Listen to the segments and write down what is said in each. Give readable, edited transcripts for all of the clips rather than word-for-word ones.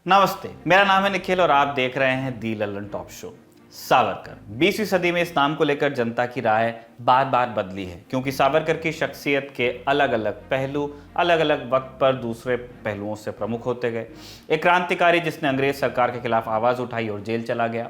नमस्ते, मेरा नाम है निखिल और आप देख रहे हैं दी लल्लन टॉप शो। सावरकर 20वीं सदी में इस नाम को लेकर जनता की राय बार बार बदली है, क्योंकि सावरकर की शख्सियत के अलग अलग पहलू अलग अलग वक्त पर दूसरे पहलुओं से प्रमुख होते गए। एक क्रांतिकारी जिसने अंग्रेज सरकार के खिलाफ आवाज़ उठाई और जेल चला गया,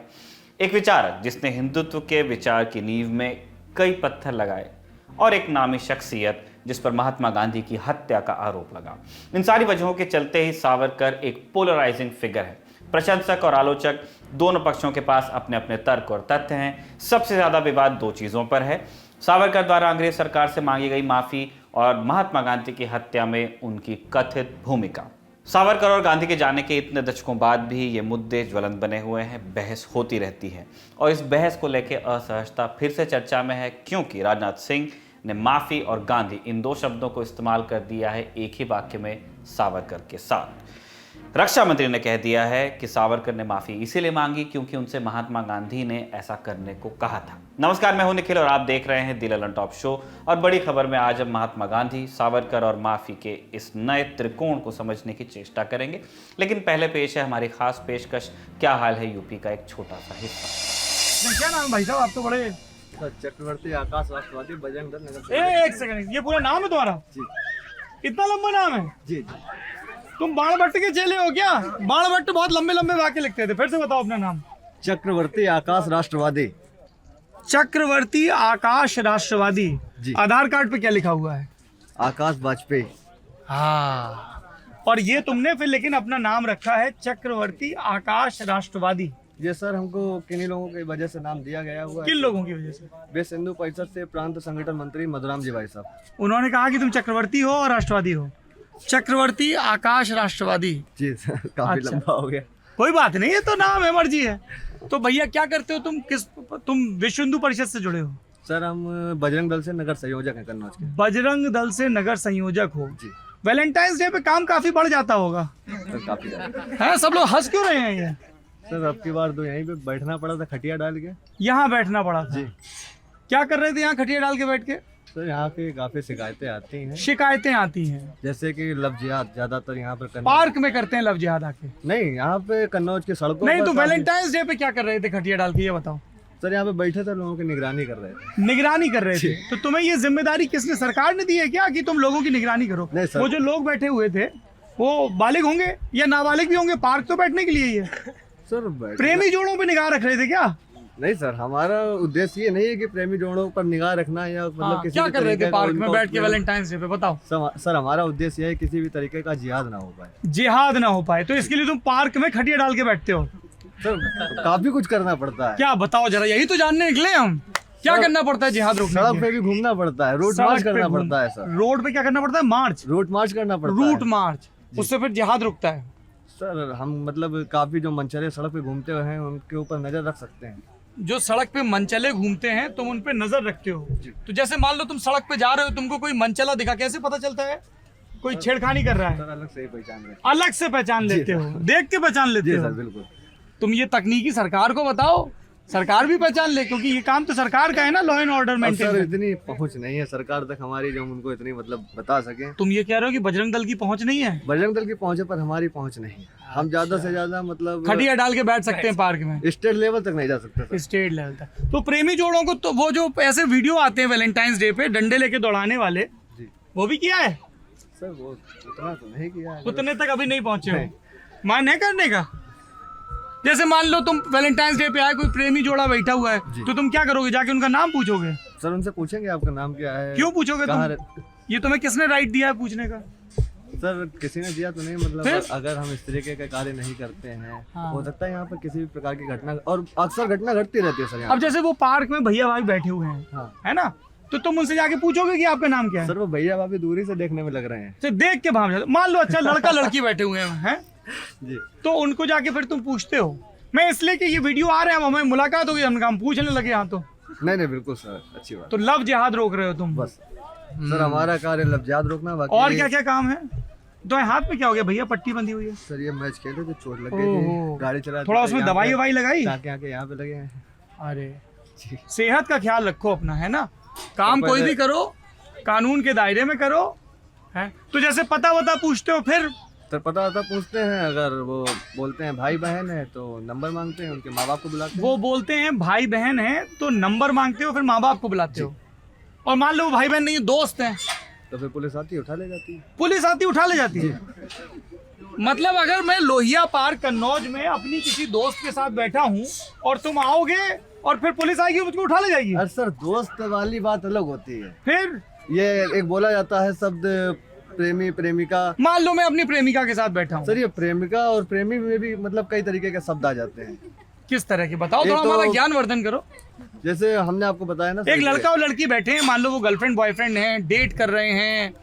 एक विचारक जिसने हिंदुत्व के विचार की नींव में कई पत्थर लगाए, और एक नामी शख्सियत जिस पर महात्मा गांधी की हत्या का आरोप लगा। इन सारी वजहों के चलते ही सावरकर एक पोलराइजिंग फिगर है। प्रशंसक और आलोचक दोनों पक्षों के पास अपने अपने तर्क और तथ्य हैं। सबसे ज्यादा विवाद दो चीजों पर है: सावरकर द्वारा अंग्रेज सरकार से मांगी गई माफी और महात्मा गांधी की हत्या में उनकी कथित भूमिका। सावरकर और गांधी के जाने के इतने दशकों बाद भी ये मुद्दे ज्वलंत बने हुए हैं, बहस होती रहती है, और इस बहस को लेकर असहजता फिर से चर्चा में है, क्योंकि राजनाथ सिंह ने माफी और गांधी इन दो शब्दों को इस्तेमाल कर दिया है एक ही वाक्य में सावरकर के साथ। रक्षा मंत्री ने कह दिया है कि सावरकर ने माफी इसीलिए मांगी क्योंकि उनसे महात्मा गांधी ने ऐसा करने को कहा था। नमस्कार, मैं हूं निखिल और आप देख रहे हैं दी लल्लन टॉप शो। और बड़ी खबर में आज हम महात्मा गांधी, सावरकर और माफी के इस नए त्रिकोण को समझने की चेष्टा करेंगे। लेकिन पहले पेश है हमारी खास पेशकश, क्या हाल है यूपी का एक छोटा सा हिस्सा। क्या नाम भाई साहब? आप तो बड़े चक्रवर्ती आकाश राष्ट्रवादी बजरंग दल नगर। एक सेकंड, ये पूरा नाम है तुम्हारा? जी इतना लंबा नाम है? जी। तुम बाणभट्ट के चेले हो क्या? बाणभट्ट बहुत लंबे लंबे वाक्य लिखते थे। फिर से बताओ अपना नाम। चक्रवर्ती आकाश राष्ट्रवादी। चक्रवर्ती आकाश राष्ट्रवादी। जी। आधार कार्ड पे क्या लिखा हुआ है? आकाश वाजपेयी। हाँ, और ये तुमने फिर लेकिन अपना नाम रखा है चक्रवर्ती आकाश राष्ट्रवादी। ये सर हमको किन्हीं लोगों की वजह से नाम दिया गया हुआ है। किन लोगों की वजह से? विश्व हिंदू परिषद से प्रांत संगठन मंत्री मधुराम जी भाई साहब। उन्होंने कहा कि तुम चक्रवर्ती हो और राष्ट्रवादी हो। चक्रवर्ती आकाश राष्ट्रवादी। जी सर, काफी अच्छा। लंबा हो गया। कोई बात नहीं, ये तो नाम है, मर्जी है। तो भैया क्या करते हो तुम? तुम विश्व हिंदू परिषद से जुड़े हो? सर हम बजरंग दल से नगर संयोजक हैं कन्नौज के। बजरंग दल से नगर संयोजक हो जी वैलेंटाइंस डे पे काम काफी बढ़ जाता होगा सर, काफी ज्यादा। है? सब लोग हंस क्यों रहे हैं? ये सर अब की बार तो यहीं पे बैठना पड़ा था, खटिया डाल के। यहाँ बैठना पड़ा था? जी। क्या कर रहे थे यहाँ खटिया डाल के बैठ के? सर यहाँ पे काफी शिकायतें आती हैं, शिकायतें आती हैं? जैसे कि लव जिहाद ज्यादातर यहाँ पर पार्क में करते हैं लव जिहाद आके? नहीं, यहाँ पे कन्नौज की सड़कों नहीं, पर तो काफी- वैलेंटाइंस डे पे क्या कर रहे थे खटिया डाल के, ये बताओ। सर यहाँ पे बैठे थे, लोगों की निगरानी कर रहे थे। निगरानी कर रहे थे? तो तुम्हें ये जिम्मेदारी किसने, सरकार ने दी है क्या कि तुम लोगों की निगरानी करो? नहीं सर। वो जो लोग बैठे हुए थे वो बालिग होंगे या नाबालिग भी होंगे? पार्क तो बैठने के लिए ही है। सर प्रेमी जोड़ों पे निगाह रख रहे थे क्या? नहीं सर, हमारा उद्देश्य ये नहीं है कि प्रेमी जोड़ों पर निगाह रखना या मतलब किसी क्या भी कर रहे तरीके थे का पार्क में उनको बैठ के वैलेंटाइंस डे पे? बताओ। सर हमारा उद्देश्य यह है किसी भी तरीके का जिहाद ना हो पाए। जिहाद ना हो पाए, तो इसके लिए तुम पार्क में खटिया डाल के बैठते हो? सर काफी कुछ करना पड़ता है। क्या बताओ जरा, यही तो जानने निकले हम। क्या करना पड़ता है जिहाद रोकने सड़क के पे लिए? भी घूमना पड़ता है, रूट सड़क मार्च पे करना घूम- पड़ता है सर। रोड पे क्या करना पड़ता है? मार्च। रूट मार्च करना पड़ता है। रूट मार्च, उससे फिर जिहाद रुकता है। सर हम मतलब काफी जो मनचले सड़क पे घूमते हुए हैं उनके ऊपर नजर रख सकते हैं। जो सड़क पे मनचले घूमते हैं तुम उन पे नजर रखते हो? तो जैसे मान लो तुम सड़क पे जा रहे हो, तुमको कोई मनचला दिखा, कैसे पता चलता है कोई छेड़खानी कर रहा है? सर अलग से ही पहचान रहे हैं। अलग से पहचान लेते हो, देख के पहचान लेते जी हो? सर बिल्कुल। तुम ये तकनीकी सरकार को बताओ, सरकार भी पहचान ले, क्योंकि ये काम तो सरकार का है ना, लॉ एंड ऑर्डर अब मेंटेन सर करना। इतनी पहुंच नहीं है सरकार तक हमारी जो हम उनको इतनी मतलब बता सकें। तुम ये कह रहे हो कि बजरंग दल की पहुंच नहीं है? बजरंग दल की पहुंचे पर हमारी पहुंच नहीं। हम ज्यादा से ज्यादा मतलब खटिया डाल के बैठ सकते हैं पार्क में, स्टेट लेवल तक नहीं जा सकते सर। स्टेट लेवल तक। तो प्रेमी जोड़ों को तो वो जो ऐसे वीडियो आते हैं वैलेंटाइंस डे पे डंडे लेके दौड़ाने वाले, जी वो भी किया है? सर वो उतना तो नहीं किया है। उतने तक अभी नहीं पहुंचे हो? नहीं। मान है करने का? जैसे मान लो तुम वैलेंटाइंस डे पे आए, कोई प्रेमी जोड़ा बैठा हुआ है, तो तुम क्या करोगे? जाके उनका नाम पूछोगे? सर उनसे पूछेंगे आपका नाम क्या है। क्यों पूछोगे कहाँ तुम? ये तुम्हें किसने राइट दिया है पूछने का? सर किसी ने दिया तो नहीं, मतलब फिर? अगर हम इस तरीके के कार्य नहीं करते हैं हाँ। हो सकता है यहाँ पर किसी भी प्रकार की घटना, और अक्सर घटना घटती रहती है सर यहाँ अब जैसे वो पार्क में भैया भाई बैठे हुए हैं, हाँ। है ना, तो तुम उनसे जाके पूछोगे कि आपका नाम क्या है? सर वो भैया भाभी दूरी से देखने में लग रहे हैं। तो देख के भाग जाते। मान लो अच्छा लड़का लड़की बैठे हुए हैं, जी तो उनको जाके फिर तुम पूछते हो? मैं इसलिए कि ये वीडियो आ रहे हैं, हमें मुलाकात होगी, हम पूछने लगे यहाँ तो नहीं बिल्कुल सर, अच्छी बात। तो लव जिहाद रोक रहे हो तुम? बस सर हमारा कार्य लफ्जात रोकना। बाकी और क्या क्या काम है? तो हाथ में क्या हो गया भैया? पट्टी बंधी हुई है। सर ये मैच खेले थे, चोट लग ओहो। गई थी, गाड़ी चला थोड़ा उसमें दवाई ववाई लगाई? आके यहाँ पे लगे हैं। अरे जी। सेहत का ख्याल रखो अपना, है ना। काम कोई भी करो कानून के दायरे में करो, है। तो जैसे पता वता पूछते हो, फिर सर पता होता पूछते हैं, अगर वो बोलते हैं भाई बहन है तो नंबर मांगते हैं, उनके माँ बाप को बुलाते हैं। वो बोलते हैं भाई बहन है तो नंबर मांगते हो, फिर माँ बाप को बुलाते हो। और मान लो वो भाई बहन नहीं दोस्त हैं, तो फिर पुलिस आती है, उठा ले जाती है। पुलिस आती उठा ले जाती है। मतलब अगर मैं लोहिया पार कन्नौज में अपनी किसी दोस्त के साथ बैठा हूँ और तुम आओगे और फिर पुलिस आएगी मुझको उठा ले जाएगी, अरे सर दोस्त वाली बात अलग होती है। फिर ये एक बोला जाता है शब्द प्रेमी प्रेमिका। मान लो मैं अपनी प्रेमिका के साथ बैठा हूँ, सर ये प्रेमिका और प्रेमी में भी मतलब कई तरीके के शब्द आ जाते हैं। किस तरह की बताओ, एक थोड़ा तो- हमारा ज्ञान वर्धन करो। जैसे हमने आपको बताया ना सर, एक लड़का और लड़की बैठे हैं, मान लो वो गर्लफ्रेंड बॉयफ्रेंड हैं, डेट कर रहे हैं,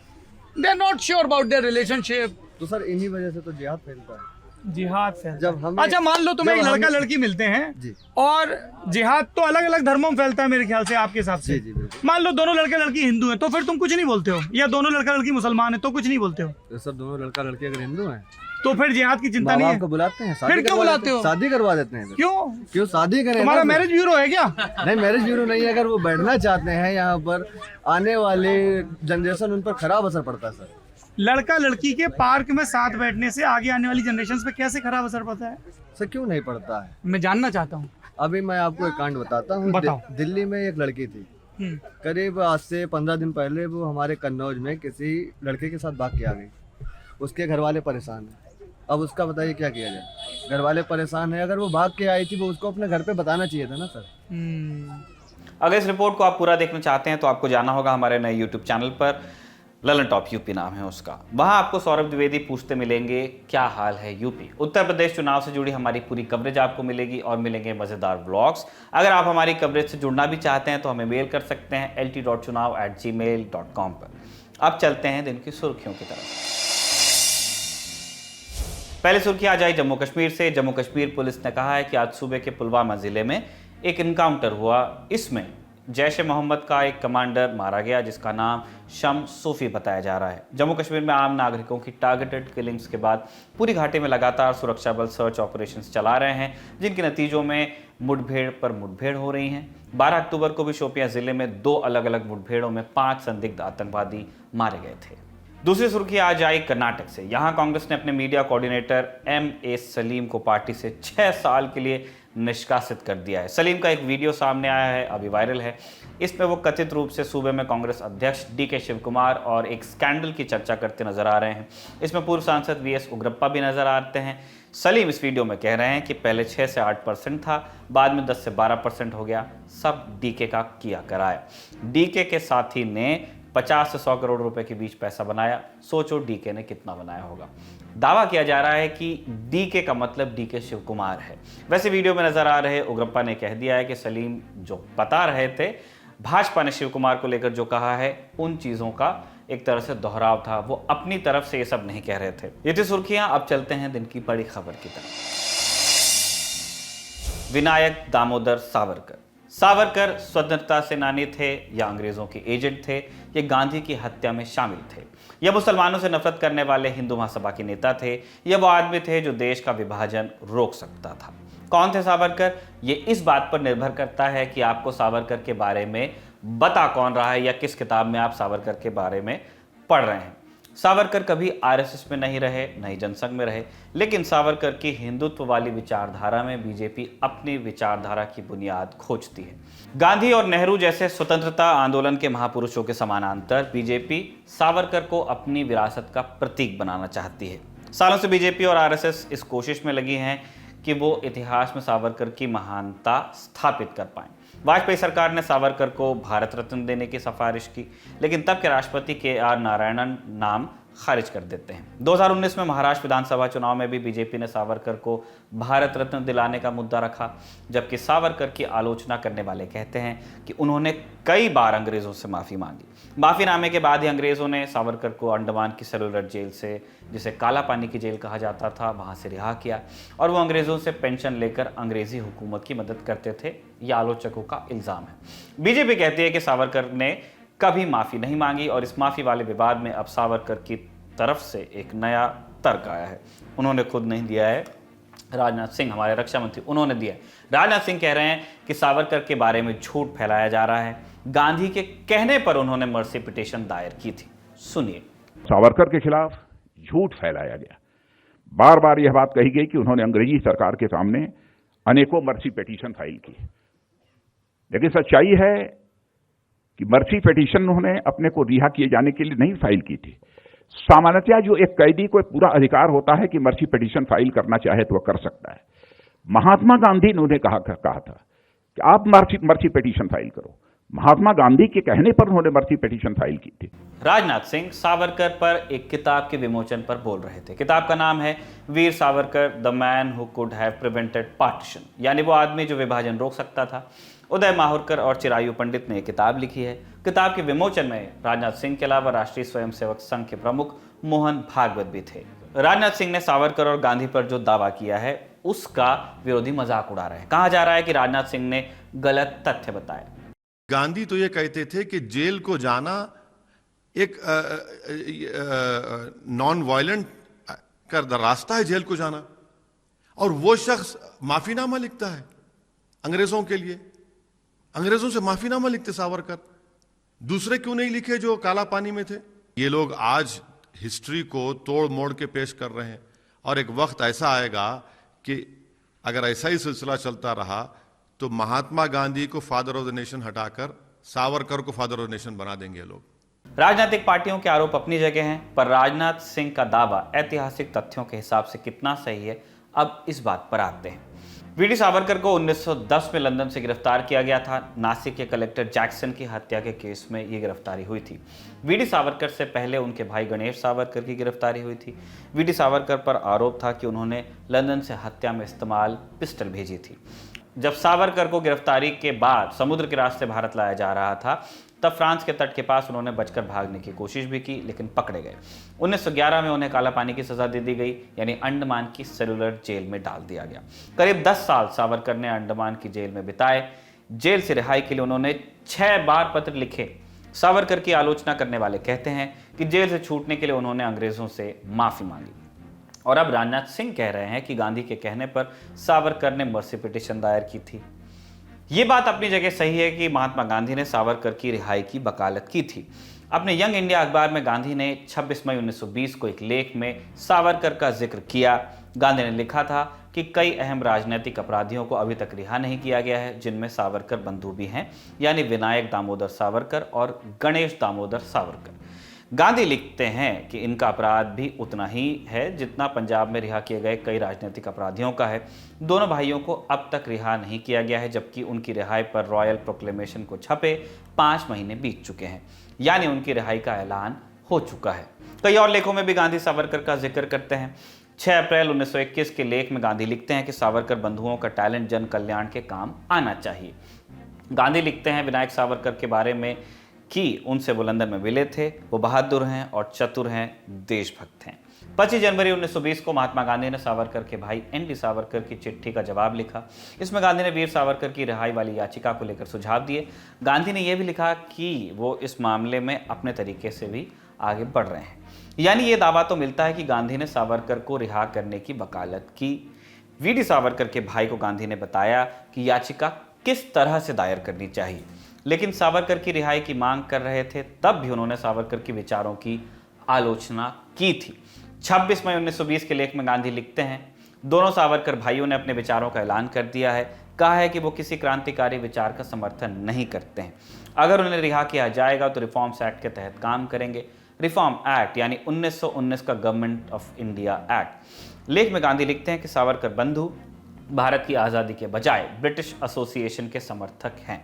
they are not sure about their relationship. तो सर इन्हीं वजह से तो जिहाद फैलता है। जिहाद फैलता जब है। हमें- अच्छा मान लो तुम्हें जब एक लड़का हमें- लड़की मिलते हैं जी और जिहाद तो अलग अलग धर्मों में फैलता है मेरे ख्याल से, आपके हिसाब से। जी जी बिल्कुल। मान लो दोनों लड़के लड़की हिंदू हैं तो फिर तुम कुछ नहीं बोलते हो, या दोनों लड़का लड़की मुसलमान है तो कुछ नहीं बोलते हो, तो सर दोनों लड़का लड़की अगर हिंदू हैं तो फिर जिहाद की चिंता माँ नहीं बाप है। को बुलाते हैं, फिर शादी क्यों करवा बुलाते देते हैं, हो? शादी करवा देते हैं। क्यों? शादी करें तुम्हारा ना सर। मैरिज ब्यूरो है क्या? नहीं मैरिज ब्यूरो नहीं है, अगर वो बैठना चाहते हैं यहाँ पर, आने वाले जनरेशन उन पर खराब असर पड़ता है सर। लड़का लड़की के पार्क में साथ बैठने से आगे आने वाली जनरेशन पे कैसे खराब असर पड़ता है? सर क्यों नहीं पड़ता है? मैं जानना चाहता हूँ। अभी मैं आपको एक कांड बताता हूँ। बताओ। दिल्ली में एक लड़की थी, करीब आज से 15 दिन पहले वो हमारे कन्नौज में किसी लड़के के साथ भाग के आ गई। उसके घर वाले परेशान हैं। अब उसका बताइए क्या किया जाए? घर वाले परेशान है, अगर वो भाग के आई थी वो उसको अपने घर पे बताना चाहिए था ना सर। अगर इस रिपोर्ट को आप पूरा देखना चाहते हैं तो आपको जाना होगा हमारे नए यूट्यूब चैनल पर, ललन टॉप यूपी नाम है उसका। वहां आपको सौरभ द्विवेदी पूछते मिलेंगे क्या हाल है यूपी। उत्तर प्रदेश चुनाव से जुड़ी हमारी पूरी कवरेज आपको मिलेगी और मिलेंगे मजेदार व्लॉग्स। अगर आप हमारी कवरेज से जुड़ना भी चाहते हैं तो हमें मेल कर सकते हैं lt.chunav@gmail.com पर। अब चलते हैं दिन की सुर्खियों की तरफ। पहले सुर्खी आ जाए जम्मू कश्मीर से। जम्मू कश्मीर पुलिस ने कहा है कि आज सुबह के पुलवामा जिले में एक इनकाउंटर हुआ। इसमें जैश ए मोहम्मद का एक कमांडर मारा गया जिसका नाम शम सूफी बताया जा रहा है। जम्मू कश्मीर में आम नागरिकों की टारगेटेड किलिंग्स के बाद पूरी घाटी में लगातार सुरक्षा बल सर्च ऑपरेशंस चला रहे हैं, जिनके नतीजों में मुठभेड़ पर मुठभेड़ हो रही हैं। 12 अक्टूबर को भी शोपियां जिले में 2 अलग अलग मुठभेड़ों में 5 संदिग्ध आतंकवादी मारे गए थे। दूसरी सुर्खी आज आई कर्नाटक से। यहां कांग्रेस ने अपने मीडिया कोऑर्डिनेटर M.A. सलीम को पार्टी से 6 साल के लिए निष्कासित कर दिया है। सलीम का एक वीडियो सामने आया है, अभी वायरल है। इसमें वो कथित रूप से सूबे में कांग्रेस अध्यक्ष DK शिवकुमार और एक स्कैंडल की चर्चा करते नजर आ रहे हैं। इसमें पूर्व सांसद VS उग्रप्पा भी नजर आते हैं। सलीम इस वीडियो में कह रहे हैं कि पहले 6 से 8% था, बाद में 10 से 12% हो गया, सब DK का किया कराया। DK के साथी ने 50 से 100 करोड़ रुपए के बीच पैसा बनाया। सोचो DK ने कितना बनाया होगा। दावा किया जा रहा है कि DK का मतलब DK शिवकुमार है। वैसे वीडियो में नजर आ रहे उग्रप्पा ने कह दिया है कि सलीम जो बता रहे थे, भाजपा ने शिवकुमार को लेकर जो कहा है उन चीजों का एक तरह से दोहराव था, वो अपनी तरफ से ये सब नहीं कह रहे थे। ये थी सुर्खियां। अब चलते हैं दिन की बड़ी खबर की तरफ। विनायक दामोदर सावरकर। सावरकर स्वतंत्रता सेनानी थे या अंग्रेजों के एजेंट थे, ये गांधी की हत्या में शामिल थे, यह मुसलमानों से नफरत करने वाले हिंदू महासभा के नेता थे, यह वो आदमी थे जो देश का विभाजन रोक सकता था। कौन थे सावरकर? ये इस बात पर निर्भर करता है कि आपको सावरकर के बारे में बता कौन रहा है या किस किताब में आप सावरकर के बारे में पढ़ रहे हैं। सावरकर कभी RSS में नहीं रहे, न ही जनसंघ में रहे, लेकिन सावरकर की हिंदुत्व वाली विचारधारा में बीजेपी अपनी विचारधारा की बुनियाद खोजती है। गांधी और नेहरू जैसे स्वतंत्रता आंदोलन के महापुरुषों के समानांतर बीजेपी सावरकर को अपनी विरासत का प्रतीक बनाना चाहती है। सालों से बीजेपी और RSS इस कोशिश में लगी हैं कि वो इतिहास में सावरकर की महानता स्थापित कर पाएं। वाजपेयी सरकार ने सावरकर को भारत रत्न देने की सिफारिश की, लेकिन तब के राष्ट्रपति KR नारायणन नाम खारिज कर देते हैं। 2019 में महाराष्ट्र विधानसभा चुनाव में भी बीजेपी ने सावरकर को भारत रत्न दिलाने का मुद्दा रखा, जबकि सावरकर की आलोचना करने वाले कहते हैं कि उन्होंने कई बार अंग्रेजों से माफ़ी मांगी। माफ़ीनामे के बाद ही अंग्रेजों ने सावरकर को अंडमान की सेलुलर जेल से, जिसे काला पानी की जेल कहा जाता था, वहाँ से रिहा किया और वो अंग्रेजों से पेंशन लेकर अंग्रेजी हुकूमत की मदद करते थे, यह आलोचकों का इल्ज़ाम है। बीजेपी कहती है कि सावरकर ने कभी माफ़ी नहीं मांगी और इस माफ़ी वाले विवाद में अब सावरकर की तरफ से एक नया तर्क आया है। उन्होंने खुद नहीं दिया है, राजनाथ सिंह हमारे रक्षा मंत्री उन्होंने दिया है। राजनाथ सिंह कह रहे हैं कि सावरकर के बारे में झूठ फैलाया जा रहा है। गांधी के कहने पर उन्होंने मर्सी पिटीशन दायर की थी। सुनिए। सावरकर के खिलाफ झूठ फैलाया गया। बार बार यह बात कही गई कि उन्होंने अंग्रेजी सरकार के सामने अनेकों मर्सी पिटीशन फाइल की, लेकिन सच्चाई है कि मर्सी पिटीशन उन्होंने अपने को रिहा किए जाने के लिए नहीं फाइल की थी। सामान्यतः जो एक कैदी को पूरा अधिकार होता है कि मर्सी पिटीशन फाइल करना चाहे तो वह कर सकता है। महात्मा गांधी ने उन्हें कहा था कि आप मर्सी पिटीशन फाइल करो। महात्मा गांधी के कहने पर उन्होंने मर्सी पिटीशन फाइल की थी। राजनाथ सिंह सावरकर पर एक किताब के विमोचन पर बोल रहे थे। किताब का नाम है Veer Savarkar, the man who could have prevented partition, यानी वो आदमी जो विभाजन रोक सकता था। उदय माहुरकर और चिरायु पंडित ने एक किताब लिखी है। किताब के विमोचन में राजनाथ सिंह के अलावा राष्ट्रीय स्वयंसेवक संघ के प्रमुख मोहन भागवत भी थे। राजनाथ सिंह ने सावरकर और गांधी पर जो दावा किया है उसका विरोधी मजाक उड़ा रहे हैं। कहा जा रहा है कि राजनाथ सिंह ने गलत तथ्य बताए। गांधी तो ये कहते थे कि जेल को जाना एक नॉन वायलेंट का रास्ता है, जेल को जाना। और वो शख्स माफीनामा लिखता है अंग्रेजों के लिए, अंग्रेजों से माफीनामा लिखते सावरकर। दूसरे क्यों नहीं लिखे जो काला पानी में थे? ये लोग आज हिस्ट्री को तोड़ मोड़ के पेश कर रहे हैं, और एक वक्त ऐसा आएगा कि अगर ऐसा ही सिलसिला चलता रहा तो महात्मा गांधी को फादर ऑफ द नेशन हटाकर सावरकर को फादर ऑफ द नेशन बना देंगे लोग। राजनीतिक पार्टियों के आरोप अपनी जगह हैं, पर राजनाथ सिंह का दावा ऐतिहासिक तथ्यों के हिसाब से कितना सही है, अब इस बात पर आते हैं। वीडी सावरकर को 1910 में लंदन से गिरफ्तार किया गया था। नासिक के कलेक्टर जैक्सन की हत्या के केस में ये गिरफ्तारी हुई थी। वीडी सावरकर से पहले उनके भाई गणेश सावरकर की गिरफ्तारी हुई थी। वीडी सावरकर पर आरोप था कि उन्होंने लंदन से हत्या में इस्तेमाल पिस्टल भेजी थी। जब सावरकर को गिरफ्तारी के बाद समुद्र के रास्ते भारत लाया जा रहा था, तब फ्रांस के तट के पास उन्होंने बचकर भागने की कोशिश भी की, लेकिन पकड़े गए। 1911 में उन्हें काला पानी की सजा दे दी गई, यानी अंडमान की सेलुलर जेल में डाल दिया गया। करीब 10 साल सावरकर ने अंडमान की जेल में बिताए। जेल से रिहाई के लिए उन्होंने 6 बार पत्र लिखे। सावरकर की आलोचना करने वाले कहते हैं कि जेल से छूटने के लिए उन्होंने अंग्रेजों से माफी मांगी। और अब राजनाथ सिंह कह रहे हैं कि गांधी के कहने पर सावरकर ने मर्सी पिटीशन दायर की थी। ये बात अपनी जगह सही है कि महात्मा गांधी ने सावरकर की रिहाई की वकालत की थी। अपने यंग इंडिया अखबार में गांधी ने 26 मई 1920 को एक लेख में सावरकर का जिक्र किया। गांधी ने लिखा था कि कई अहम राजनीतिक अपराधियों को अभी तक रिहा नहीं किया गया है, जिनमें सावरकर बंधु भी हैं, यानी विनायक दामोदर सावरकर और गणेश दामोदर सावरकर। गांधी लिखते हैं कि इनका अपराध भी उतना ही है जितना पंजाब में रिहा किए गए कई राजनीतिक अपराधियों का है। दोनों भाइयों को अब तक रिहा नहीं किया गया है, जबकि उनकी रिहाई पर रॉयल प्रोक्लेमेशन को छपे 5 महीने बीत चुके हैं, यानी उनकी रिहाई का ऐलान हो चुका है। कई और लेखों में भी गांधी सावरकर का जिक्र करते हैं। 6 अप्रैल 1921 के लेख में गांधी लिखते हैं कि सावरकर बंधुओं का टैलेंट जन कल्याण के काम आना चाहिए। गांधी लिखते हैं विनायक सावरकर के बारे में कि उनसे वो लंदन में मिले थे, वो बहादुर हैं और चतुर हैं, देशभक्त हैं। 25 जनवरी 1920 को महात्मा गांधी ने सावरकर के भाई एन.डी. सावरकर की चिट्ठी का जवाब लिखा। इसमें गांधी ने वीर सावरकर की रिहाई वाली याचिका को लेकर सुझाव दिए। गांधी ने यह भी लिखा कि वो इस मामले में अपने तरीके से भी आगे बढ़ रहे हैं, यानी ये दावा तो मिलता है कि गांधी ने सावरकर को रिहा करने की वकालत की। वीडी सावरकर के भाई को गांधी ने बताया कि याचिका किस तरह से दायर करनी चाहिए, लेकिन सावरकर की रिहाई की मांग कर रहे थे, तब भी उन्होंने सावरकर के विचारों की आलोचना की थी। 26 मई 1920 के लेख में गांधी लिखते हैं, दोनों सावरकर भाइयों ने अपने विचारों का ऐलान कर दिया है। कहा है कि वो किसी क्रांतिकारी विचार का समर्थन नहीं करते हैं। अगर उन्हें रिहा किया जाएगा तो रिफॉर्म्स एक्ट के तहत काम करेंगे। रिफॉर्म एक्ट यानी 1919 का गवर्नमेंट ऑफ इंडिया एक्ट। लेख में गांधी लिखते हैं कि सावरकर बंधु भारत की आज़ादी के बजाय ब्रिटिश एसोसिएशन के समर्थक हैं,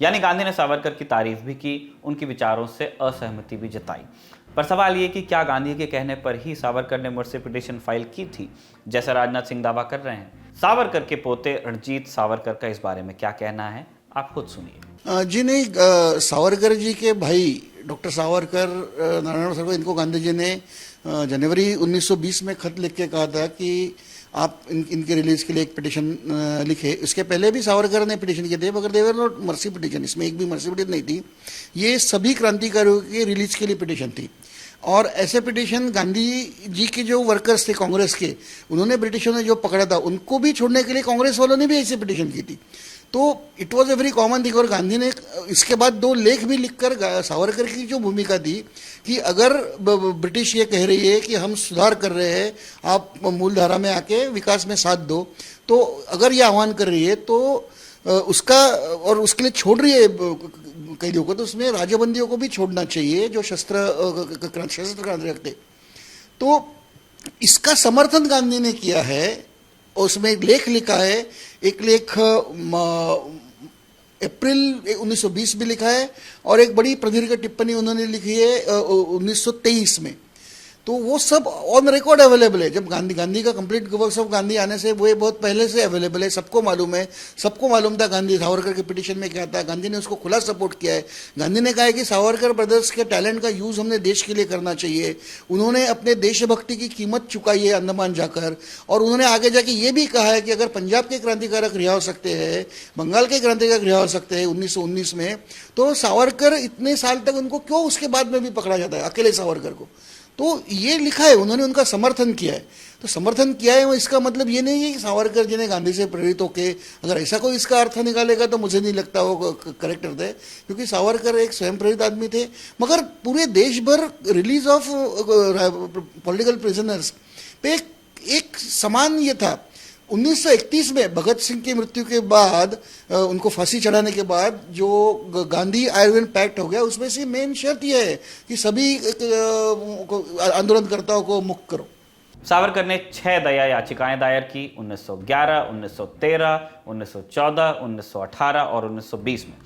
यानी गांधी ने सावरकर की तारीफ भी की, उनके विचारों से असहमति भी जताई। पर सवाल ये कि क्या गांधी के कहने पर ही सावरकर ने मर्सी पिटीशन फाइल की थी, जैसा राजनाथ सिंह दावा कर रहे हैं? सावरकर के पोते रणजीत सावरकर का इस बारे में क्या कहना है, आप खुद सुनिए। जी नहीं, सावरकर जी के भाई डॉक्टर सावरकर, नारायण सावरकर, इनको गांधी जी ने जनवरी 1920 में खत लिख के कहा था कि आप इनके रिलीज के लिए एक पिटीशन लिखे। इसके पहले भी सावरकर ने पिटीशन किए थे, मगर देवर नॉट मर्सी पिटीशन, इसमें एक भी मर्सी पिटीशन नहीं थी। ये सभी क्रांतिकारियों के रिलीज के लिए पिटीशन थी। और ऐसे पिटीशन गांधी जी के जो वर्कर्स थे कांग्रेस के, उन्होंने ब्रिटिशों ने जो पकड़ा था उनको भी छोड़ने के लिए कांग्रेस वालों ने भी ऐसे पिटीशन की थी। तो it was a very common thing. और गांधी ने इसके बाद 2 लेख भी लिखकर सावरकर की जो भूमिका थी कि अगर ब्रिटिश ये कह रही है कि हम सुधार कर रहे हैं, आप मूल धारा में आके विकास में साथ दो, तो अगर ये आह्वान कर रही है तो उसका, और उसके लिए छोड़ रही है कैदियों को, तो उसमें राजाबंदियों को भी छोड़ना चाहिए जो शस्त्र क्रांति रखते। तो इसका समर्थन गांधी ने किया है और उसमें एक लेख लिखा है। एक लेख अप्रैल 1920 में लिखा है और एक बड़ी प्रदीर्घ टिप्पणी उन्होंने लिखी है 1923 में। तो वो सब ऑन रिकॉर्ड अवेलेबल है। जब गांधी का कंप्लीट वर्क्स ऑफ गांधी आने से वो बहुत पहले से अवेलेबल है, सबको मालूम है। सबको मालूम था गांधी सावरकर के पिटीशन में क्या था। गांधी ने उसको खुला सपोर्ट किया है। गांधी ने कहा है कि सावरकर ब्रदर्स के टैलेंट का यूज हमने देश के लिए करना चाहिए। उन्होंने अपने देशभक्ति की कीमत चुकाई है अंडमान जाकर, और उन्होंने आगे जाके ये भी कहा है कि अगर पंजाब के क्रांतिकारक रिहा हो सकते हैं, बंगाल के क्रांतिकारक रिहा हो सकते हैं 1919 में, तो सावरकर इतने साल तक उनको क्यों उसके बाद में भी पकड़ा जाता है, अकेले सावरकर को। तो ये लिखा है, उन्होंने उनका समर्थन किया है। तो समर्थन किया है, इसका मतलब ये नहीं है कि सावरकर जी ने गांधी से प्रेरित होकर, अगर ऐसा कोई इसका अर्थ निकालेगा तो मुझे नहीं लगता वो करेक्ट अर्थ है, क्योंकि सावरकर एक स्वयं प्रेरित आदमी थे। मगर पूरे देश भर रिलीज ऑफ पॉलिटिकल प्रिजनर्स पे एक समान ये था। 1931 में भगत सिंह की मृत्यु के बाद, उनको फांसी चढ़ाने के बाद जो गांधी आयरलैंड पैक्ट हो गया, उसमें से मेन शर्त यह है कि सभी आंदोलनकर्ताओं को मुक्त करो। सावरकर ने 6 दया याचिकाएं दायर की 1911, 1913, 1914, 1918 और 1920 में।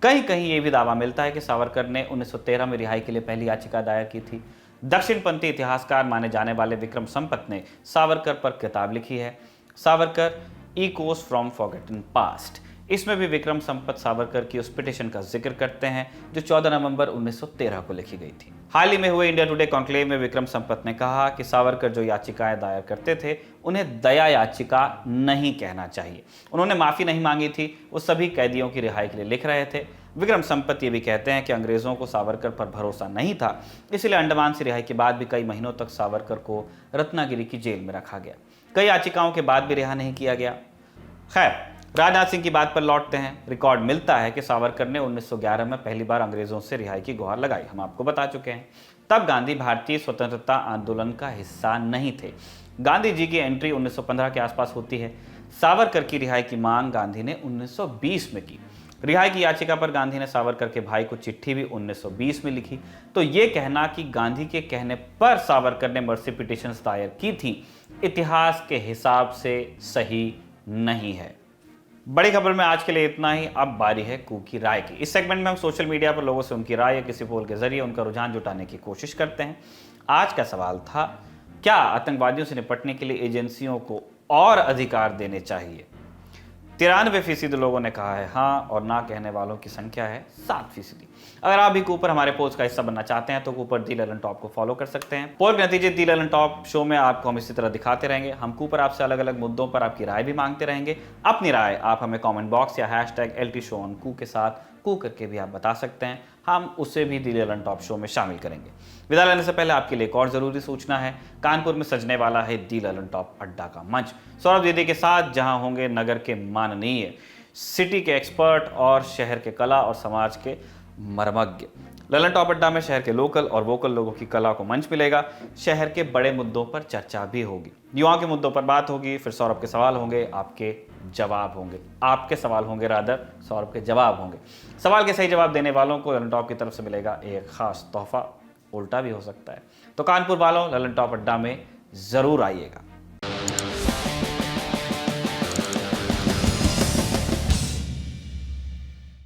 कहीं कहीं ये भी दावा मिलता है कि सावरकर ने 1913 में रिहाई के लिए पहली याचिका दायर की थी। दक्षिणपंथी इतिहासकार माने जाने वाले विक्रम संपत ने सावरकर पर किताब लिखी है, Savarkar Eeco from forgotten past. इसमें भी विक्रम संपत सावरकर की उस पिटीशन का जिक्र करते हैं जो 14 नवंबर 1913 को लिखी गई थी। हाल ही में हुए इंडिया टुडे कॉन्क्लेव में विक्रम संपत ने कहा कि सावरकर जो याचिकाएं दायर करते थे उन्हें दया याचिका नहीं कहना चाहिए। उन्होंने माफी नहीं मांगी थी, वो सभी कैदियों की रिहाई के लिए लिख रहे थे। विक्रम संपत ये भी कहते हैं कि अंग्रेजों को सावरकर पर भरोसा नहीं था, इसलिए अंडमान से रिहाई के बाद भी कई महीनों तक सावरकर को रत्नागिरी की जेल में रखा गया। कई याचिकाओं के बाद भी रिहा नहीं किया गया। खैर, राजनाथ सिंह की बात पर लौटते हैं। रिकॉर्ड मिलता है कि सावरकर ने 1911 में पहली बार अंग्रेजों से रिहाई की गुहार लगाई, हम आपको बता चुके हैं। तब गांधी भारतीय स्वतंत्रता आंदोलन का हिस्सा नहीं थे। गांधी जी की एंट्री 1915 के आसपास होती है। सावरकर की रिहाई की मांग गांधी ने 1920 में की। रिहाई की याचिका पर गांधी ने सावरकर के भाई को चिट्ठी भी 1920 में लिखी। तो ये कहना कि गांधी के कहने पर सावरकर ने मर्सी पिटीशंस दायर की थी, इतिहास के हिसाब से सही नहीं है। बड़ी खबर में आज के लिए इतना ही। अब बारी है कू की राय की। इस सेगमेंट में हम सोशल मीडिया पर लोगों से उनकी राय या किसी पोल के जरिए उनका रुझान जुटाने की कोशिश करते हैं। आज का सवाल था, क्या आतंकवादियों से निपटने के लिए एजेंसियों को और अधिकार देने चाहिए? 93% लोगों ने कहा है हाँ, और ना कहने वालों की संख्या है 7%। अगर आप भी कूपर हमारे पोस्ट का हिस्सा बनना चाहते हैं तो कूपर दी ललन टॉप को फॉलो कर सकते हैं। पोल के नतीजे दी ललन टॉप शो में आपको हम इसी तरह दिखाते रहेंगे। हम कूपर आपसे अलग अलग मुद्दों पर आपकी राय भी मांगते रहेंगे। अपनी राय आप हमें कमेंट बॉक्स या #LTShowOnCoo के साथ कू करके भी आप बता सकते हैं। हम उसे भी दी ललन टॉप शो में शामिल करेंगे। विदा लेने से पहले आपके लिए एक और जरूरी सूचना है। कानपुर में सजने वाला है दी ललन टॉप अड्डा का मंच, सौरभ द्विवेदी के साथ, जहां होंगे नगर के माननीय, सिटी के एक्सपर्ट और शहर के कला और समाज के मर्मज्ञ। ललन टॉप अड्डा में शहर के लोकल और वोकल लोगों की कला को मंच मिलेगा। शहर के बड़े मुद्दों पर चर्चा भी होगी, युवाओं के मुद्दों पर बात होगी। फिर सौरभ के सवाल होंगे, आपके जवाब होंगे। आपके सवाल होंगे रादर, सौरभ के जवाब होंगे। सवाल के सही जवाब देने वालों को ललन टॉप की तरफ से मिलेगा एक खास तोहफा, उल्टा भी हो सकता है। तो कानपुर वालों, ललन टॉप अड्डा में जरूर आइएगा।